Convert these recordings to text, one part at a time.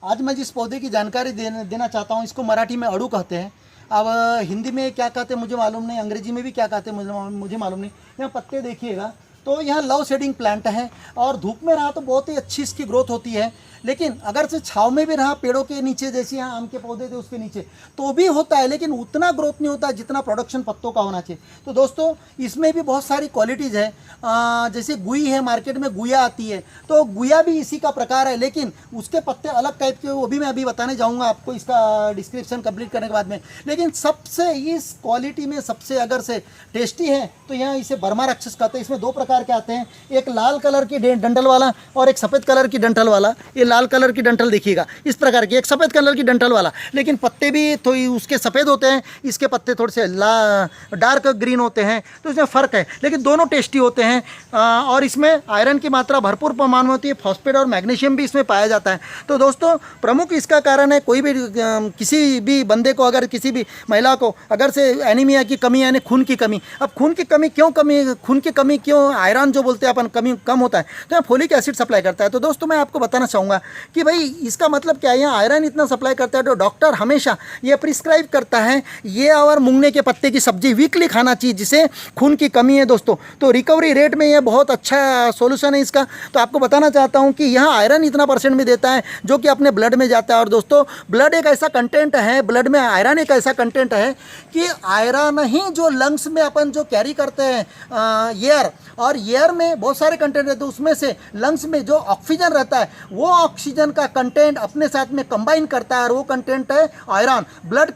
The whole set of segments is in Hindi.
आज मैं जिस पौधे की जानकारी देना चाहता हूँ, इसको मराठी में अड़ू कहते हैं। अब हिंदी में क्या कहते हैं मुझे मालूम नहीं, अंग्रेजी में भी क्या कहते हैं मुझे मालूम नहीं। यहाँ पत्ते देखिएगा तो यहाँ लव शेडिंग प्लांट है और धूप में रहा तो बहुत ही अच्छी इसकी ग्रोथ होती है, लेकिन अगर से छाँव में भी रहा पेड़ों के नीचे, जैसे यहाँ आम के पौधे थे उसके नीचे, तो भी होता है, लेकिन उतना ग्रोथ नहीं होता जितना प्रोडक्शन पत्तों का होना चाहिए। तो दोस्तों इसमें भी बहुत सारी क्वालिटीज़ है, जैसे गुई है, मार्केट में गुया आती है, तो गुया भी इसी का प्रकार है, लेकिन उसके पत्ते अलग टाइप के, वो भी मैं अभी बताने जाऊँगा आपको इसका डिस्क्रिप्शन कंप्लीट करने के बाद में। लेकिन सबसे इस क्वालिटी में सबसे अगर से टेस्टी है तो यहाँ इसे बर्मा राक्षस कहते हैं। इसमें दो प्रकार के आते हैं, एक लाल कलर की डंठल वाला और एक सफ़ेद कलर की डंठल वाला। ये लाल कलर की डंठल देखिएगा इस प्रकार की, एक सफ़ेद कलर की डंठल वाला, लेकिन पत्ते भी थोड़ी उसके सफ़ेद होते हैं, इसके पत्ते थोड़े से डार्क ग्रीन होते हैं, तो इसमें फ़र्क है, लेकिन दोनों टेस्टी होते हैं। और इसमें आयरन की मात्रा भरपूर प्रमाण में होती है, फॉस्फेट और मैग्नीशियम भी इसमें पाया जाता है। तो दोस्तों प्रमुख इसका कारण है, कोई भी किसी भी बंदे को, अगर किसी भी महिला को अगर से एनीमिया की कमी यानी खून की कमी, अब खून की कमी क्यों, आयरन जो बोलते हैं अपन कमी कम होता है, तो यहाँ फोलिक एसिड सप्लाई करता है। तो दोस्तों मैं आपको बताना चाहूँगा कि भाई इसका मतलब क्या है, यहाँ आयरन इतना सप्लाई करता है तो डॉक्टर हमेशा ये प्रिस्क्राइब करता है ये और मुंगने के पत्ते की सब्जी वीकली खाना चाहिए, जिसे खून की कमी है दोस्तों। तो रिकवरी रेट में ये बहुत अच्छा सॉल्यूशन है इसका। तो आपको बताना चाहता हूँ कि यहाँ आयरन इतना परसेंट में देता है जो कि अपने ब्लड में जाता है। और दोस्तों ब्लड एक ऐसा कंटेंट है, ब्लड में आयरन एक ऐसा कंटेंट है कि आयरन ही जो लंग्स में अपन जो कैरी करते हैं एयर, और एयर में बहुत सारे कंटेंट रहते हैं, उसमें से लंग्स में जो ऑक्सीजन रहता है वो ऑक्सीजन का कंटेंट अपने साथ में कंबाइन करता है, और वो कंटेंट है आयरन। ब्लड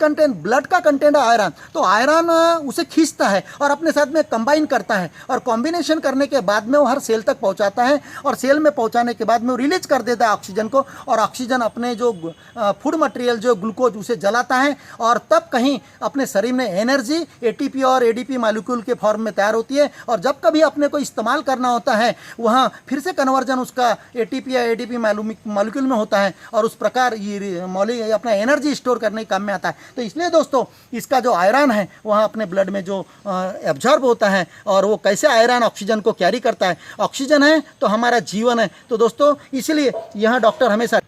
का कंटेंट है आयरन, तो आयरन उसे खींचता है और अपने साथ में कंबाइन करता है, और कॉम्बिनेशन करने के बाद में वो हर सेल तक पहुंचाता है, और सेल में पहुंचाने के बाद में वो रिलीज कर देता है ऑक्सीजन को, और ऑक्सीजन अपने जो फूड मटेरियल जो ग्लूकोज उसे जलाता है, और तब कहीं अपने शरीर में एनर्जी एटीपी और एडीपी मॉलिक्यूल के फॉर्म में तैयार होती है, और जब कभी अपने को इस्तेमाल करना होता है वहाँ फिर से कन्वर्जन उसका एटीपी या एडीपी मॉलिक्यूल में होता है, और उस प्रकार ये अपना एनर्जी स्टोर करने के काम में आता है। तो इसलिए दोस्तों इसका जो आयरन है वहाँ अपने ब्लड में जो एब्जॉर्ब होता है, और वो कैसे आयरन ऑक्सीजन को कैरी करता है, ऑक्सीजन है तो हमारा जीवन है। तो दोस्तों इसलिए यहाँ डॉक्टर हमेशा,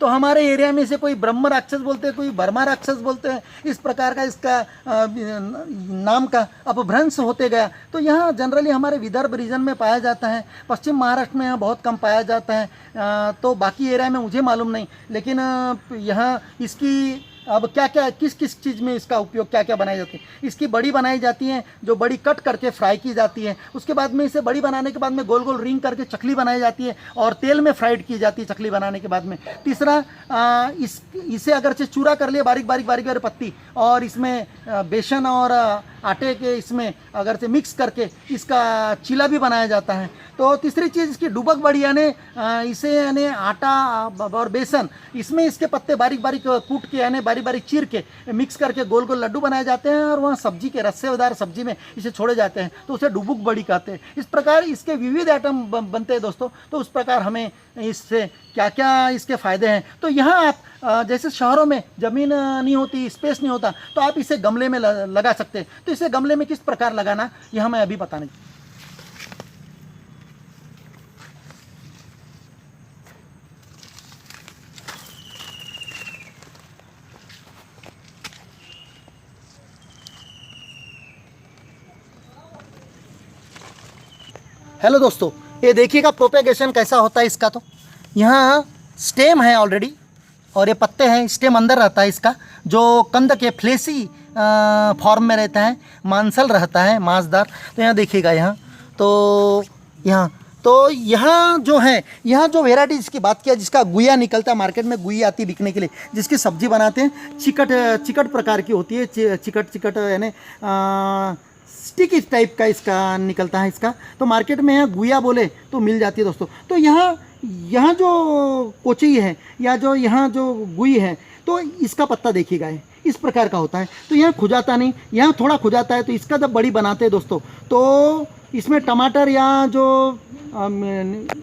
तो हमारे एरिया में से कोई ब्रह्म राक्षस बोलते हैं, कोई बर्मा राक्षस बोलते हैं, इस प्रकार का इसका नाम का अपभ्रंश होते गया। तो यहाँ जनरली हमारे विदर्भ रीजन में पाया जाता है, पश्चिम महाराष्ट्र में यहाँ बहुत कम पाया जाता है, तो बाकी एरिया में मुझे मालूम नहीं। लेकिन यहाँ इसकी अब क्या क्या किस चीज़ में इसका उपयोग क्या क्या बनाई जाती है, इसकी बड़ी बनाई जाती है, जो बड़ी कट करके फ्राई की जाती है, उसके बाद में इसे बड़ी बनाने के बाद में गोल गोल रिंग करके चकली बनाई जाती है, और तेल में फ्राइड की जाती है चकली बनाने के बाद में। तीसरा इसे अगर से चूरा कर लिए बारीक बारीक पत्ती, और इसमें बेसन और आटे के इसमें अगर से मिक्स करके इसका चीला भी बनाया जाता है। तो तीसरी चीज़ इसकी डुबक बड़ी, यानी इसे यानी आटा और बेसन, इसमें इसके पत्ते बारीक बारीक कूट के यानी बारीक बारीक चीर के मिक्स करके गोल गोल लड्डू बनाए जाते हैं, और वहाँ सब्जी के रस्सेदार सब्जी में इसे छोड़े जाते हैं, तो उसे डुबुक बड़ी कहते हैं। इस प्रकार इसके विविध आइटम बनते हैं दोस्तों। तो उस प्रकार हमें इससे क्या क्या इसके फ़ायदे हैं। तो यहाँ आप जैसे शहरों में ज़मीन नहीं होती, स्पेस नहीं होता, तो आप इसे गमले में लगा सकते हैं। तो इसे गमले में किस प्रकार लगाना यह मैं अभी बताने। हेलो दोस्तों, ये देखिएगा प्रोपेगेशन कैसा होता है इसका। तो यहाँ स्टेम है ऑलरेडी, और ये पत्ते हैं, स्टेम अंदर रहता है इसका, जो कंद के फ्लेसी फॉर्म में रहता है, मांसल रहता है, मांसदार। तो यहाँ देखिएगा यहाँ जो है, यहाँ जो वेराइटी जिसकी बात किया, जिसका गुया निकलता है, मार्केट में गुई आती बिकने के लिए, जिसकी सब्जी बनाते हैं, चिकट प्रकार की होती है, चिकट यानी स्टिक इस टाइप का इसका निकलता है इसका। तो मार्केट में यहाँ गुया बोले तो मिल जाती है दोस्तों। तो यहाँ जो कोची है या जो यहाँ जो गुई है, तो इसका पत्ता देखिएगा इस प्रकार का होता है। तो यहाँ खुजाता नहीं, यहाँ थोड़ा खुजाता है। तो इसका जब बड़ी बनाते हैं दोस्तों, तो इसमें टमाटर या जो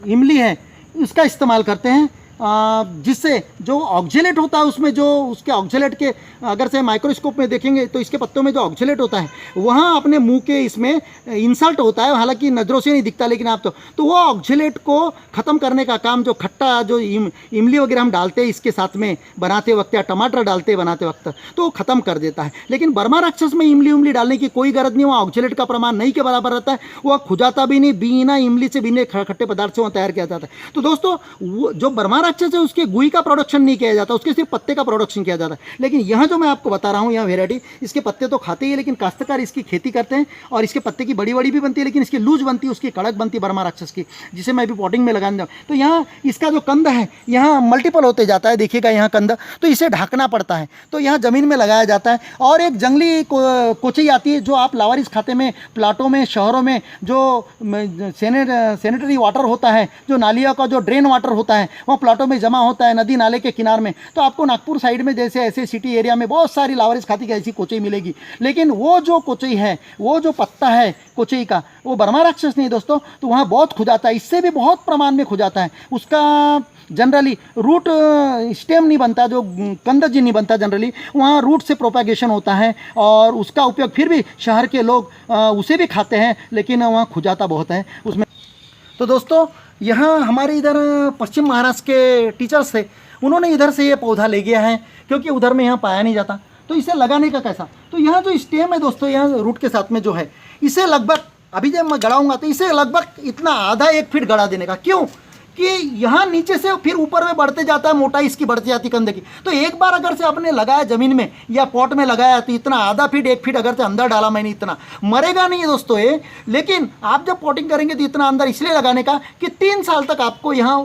इमली है उसका इस्तेमाल करते हैं, जिससे जो ऑक्जेलेट होता है उसमें जो उसके ऑक्जेलेट के अगर से माइक्रोस्कोप में देखेंगे तो इसके पत्तों में जो ऑक्जेलेट होता है वहाँ अपने मुंह के इसमें इंसल्ट होता है, हालांकि नज़रों से नहीं दिखता लेकिन आप तो वो ऑक्जेलेट को ख़त्म करने का काम जो खट्टा जो इमली वगैरह हम डालते हैं इसके साथ में बनाते वक्त या टमाटर डालते हैं बनाते वक्त तो वो ख़त्म कर देता है। लेकिन बर्मा राक्षस में इमली उमली डालने की कोई गरज नहीं, वहाँ ऑक्जेलेट का प्रमाण नहीं के बराबर रहता है, वह खुजाता भी नहीं, बिना इमली से बिना खट्टे पदार्थ से वहाँ तैयार किया जाता है। तो दोस्तों जो बर्मा राक्षस है उसके गुई का प्रोडक्शन नहीं किया जाता, उसके सिर्फ पत्ते का प्रोडक्शन किया जाता है। लेकिन यहाँ जो मैं आपको बता रहा हूँ यहाँ वेराइटी, इसके पत्ते तो खाते ही है लेकिन काश्तकार इसकी खेती करते हैं और इसके पत्ते की बड़ी बड़ी भी बनती है लेकिन इसकी लूज बनती है, उसकी कड़क बनती है बर्मा राक्षस की, जिसे मैं अभी पॉटिंग में लगाने दूँ। तो यहाँ इसका जो कंद है यहाँ मल्टीपल होते जाता है, देखिएगा यहाँ कंद, तो इसे ढकना पड़ता है, तो यहाँ ज़मीन में लगाया जाता है। और एक जंगली कोचई आती है जो आप लावारिस खाते में, प्लाटों में, शहरों में जो सैनिटरी वाटर होता है, जो नालियों का जो ड्रेन वाटर होता है वो प्लाटों में जमा होता है नदी नाले के किनार में। तो आपको नागपुर साइड में जैसे ऐसे सिटी एरिया में बहुत सारी लावारिस खाती की ऐसी कोचई मिलेगी, लेकिन वो जो कोचई है, वो जो पत्ता है कोचई का, वो बर्मा राक्षस नहीं दोस्तों, तो वहाँ बहुत खुजाता है, इससे भी बहुत प्रमाण में खुजाता है। उसका जनरली रूट स्टेम नहीं बनता, जो कंद जी नहीं बनता, जनरली वहाँ रूट से प्रोपागेशन होता है और उसका उपयोग फिर भी शहर के लोग उसे भी खाते हैं लेकिन वहाँ खुजाता बहुत है उसमें। तो दोस्तों यहाँ हमारे इधर पश्चिम महाराष्ट्र के टीचर्स थे, उन्होंने इधर से ये पौधा ले गया है क्योंकि उधर में यहाँ पाया नहीं जाता। तो इसे लगाने का कैसा, तो यहाँ जो स्टेम है दोस्तों, यहाँ रूट के साथ में जो है, इसे लगभग अभी जब मैं गड़ाऊंगा तो इसे लगभग इतना आधा 1 फीट गड़ा देने का। क्यों कि यहाँ नीचे से फिर ऊपर में बढ़ते जाता है, मोटाई इसकी बढ़ती जाती कंधे की। तो एक बार अगर से आपने लगाया ज़मीन में या पॉट में लगाया तो इतना आधा फीट 1 फीट अगर से अंदर डाला मैंने, इतना मरेगा नहीं है दोस्तों ये। लेकिन आप जब पॉटिंग करेंगे तो इतना अंदर इसलिए लगाने का कि 3 साल तक आपको यहाँ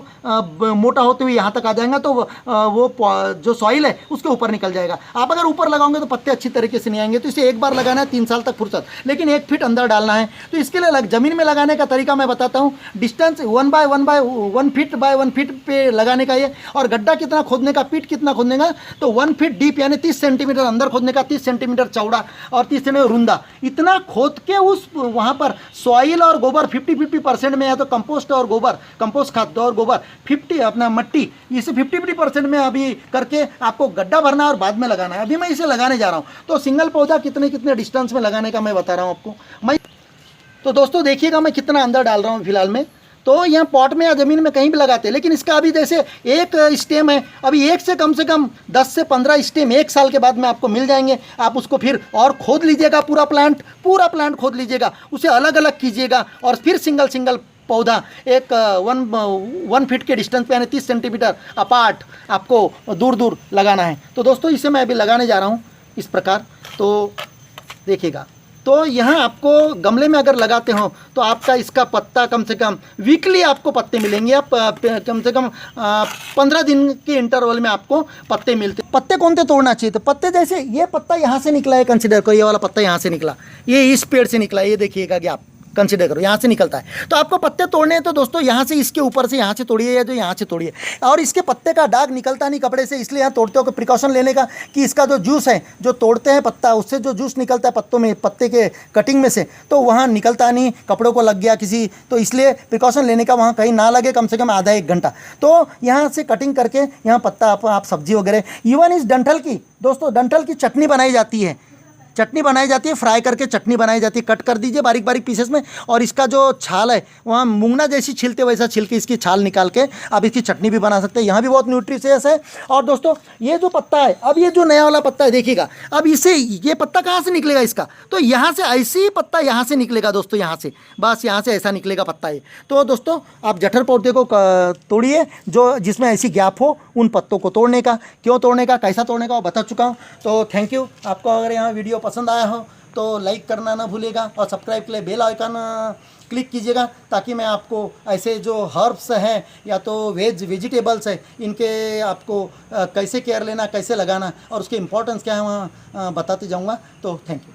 मोटा होते हुए यहाँ तक आ जाएगा, तो वो जो सॉइल है उसके ऊपर निकल जाएगा। आप अगर ऊपर लगाओगे तो पत्ते अच्छी तरीके से नहीं आएंगे। तो इसे एक बार लगाना है 3 साल तक फुर्सत, लेकिन 1 फीट अंदर डालना है। तो इसके लिए ज़मीन में लगाने का तरीका मैं बताता हूँ। डिस्टेंस 1 फीट बाय 1 फीट पे लगाने का ये, और गड्ढा कितना खोदने का, पीट कितना खोदने का, तो 1 फीट डीप यानी 30 सेंटीमीटर अंदर खोदने का, 30 सेंटीमीटर चौड़ा और 30 सेंटीमीटर रुंदा, इतना खोद के उस वहाँ पर सॉइल और गोबर 50-50% में, या तो कंपोस्ट और गोबर, कंपोस्ट खाद और गोबर 50 अपना मट्टी, इसे 50-50% में अभी करके आपको गड्ढा भरना और बाद में लगाना है। अभी मैं इसे लगाने जा रहा हूँ, तो सिंगल पौधा कितने कितने डिस्टेंस में लगाने का मैं बता रहा हूँ आपको मैं। तो दोस्तों देखिएगा मैं कितना अंदर डाल रहा हूँ फिलहाल में। तो यहाँ पॉट में या ज़मीन में कहीं भी लगाते हैं, लेकिन इसका अभी जैसे एक स्टेम है, अभी एक से कम 10 से 15 स्टेम 1 साल के बाद में आपको मिल जाएंगे। आप उसको फिर और खोद लीजिएगा, पूरा प्लांट खोद लीजिएगा, उसे अलग अलग कीजिएगा और फिर सिंगल पौधा एक 1 फीट के डिस्टेंस पे यानी 30 सेंटीमीटर अपार्ट आपको दूर लगाना है। तो दोस्तों इसे मैं अभी लगाने जा रहा हूँ इस प्रकार, तो देखिएगा। तो यहाँ आपको गमले में अगर लगाते हो तो आपका इसका पत्ता कम से कम वीकली आपको पत्ते मिलेंगे। आप कम से कम 15 दिन के इंटरवल में आपको पत्ते मिलते। पत्ते कौन से तोड़ना चाहिए, तो पत्ते जैसे ये पत्ता यहाँ से निकला है, कंसिडर करो ये वाला पत्ता यहाँ से निकला, ये इस पेड़ से निकला, ये देखिएगा कि आप कंसिडर करो यहाँ से निकलता है। तो आपको पत्ते तोड़ने हैं तो दोस्तों यहाँ से, इसके ऊपर से यहाँ से तोड़िए या जो यहाँ से तोड़िए, और इसके पत्ते का दाग निकलता नहीं कपड़े से, इसलिए यहाँ तोड़ते हो प्रिकॉशन लेने का कि इसका जो जूस है, जो तोड़ते हैं पत्ता, उससे जो जूस निकलता है पत्तों में, पत्ते के कटिंग में से, तो वहाँ निकलता नहीं, कपड़ों को लग गया किसी, तो इसलिए प्रिकॉशन लेने का, वहाँ कहीं ना लगे कम से कम आधा 1 घंटा। तो यहाँ से कटिंग करके यहाँ पत्ता आप सब्जी वगैरह, इवन इस डंठल की दोस्तों, डंठल की चटनी बनाई जाती है, फ्राई करके चटनी बनाई जाती है। कट कर दीजिए बारीक पीसेस में, और इसका जो छाल है वहाँ मूंगना जैसी छिलते वैसा छिल के इसकी छाल निकाल के आप इसकी चटनी भी बना सकते हैं। यहाँ भी बहुत न्यूट्रिशियस है। और दोस्तों ये जो पत्ता है, अब ये जो नया वाला पत्ता है देखिएगा, अब इसे ये पत्ता कहाँ से निकलेगा इसका, तो यहाँ से ऐसे ही पत्ता यहाँ से निकलेगा दोस्तों, यहाँ से बस यहाँ से ऐसा निकलेगा पत्ता ये। तो दोस्तों आप जठर पौधे को तोड़िए जो जिसमें ऐसी गैप हो, उन पत्तों को तोड़ने का, क्यों तोड़ने का, कैसा तोड़ने का वो बता चुका हूँ। तो थैंक यू। आपको अगर यहाँ वीडियो पसंद आया हो तो लाइक करना ना भूलिएगा, और सब्सक्राइब के लिए बेल आइकन क्लिक कीजिएगा, ताकि मैं आपको ऐसे जो हर्ब्स हैं या तो वेजिटेबल्स हैं, इनके आपको कैसे केयर लेना, कैसे लगाना और उसके इम्पोर्टेंस क्या है वहाँ बताते जाऊँगा। तो थैंक यू।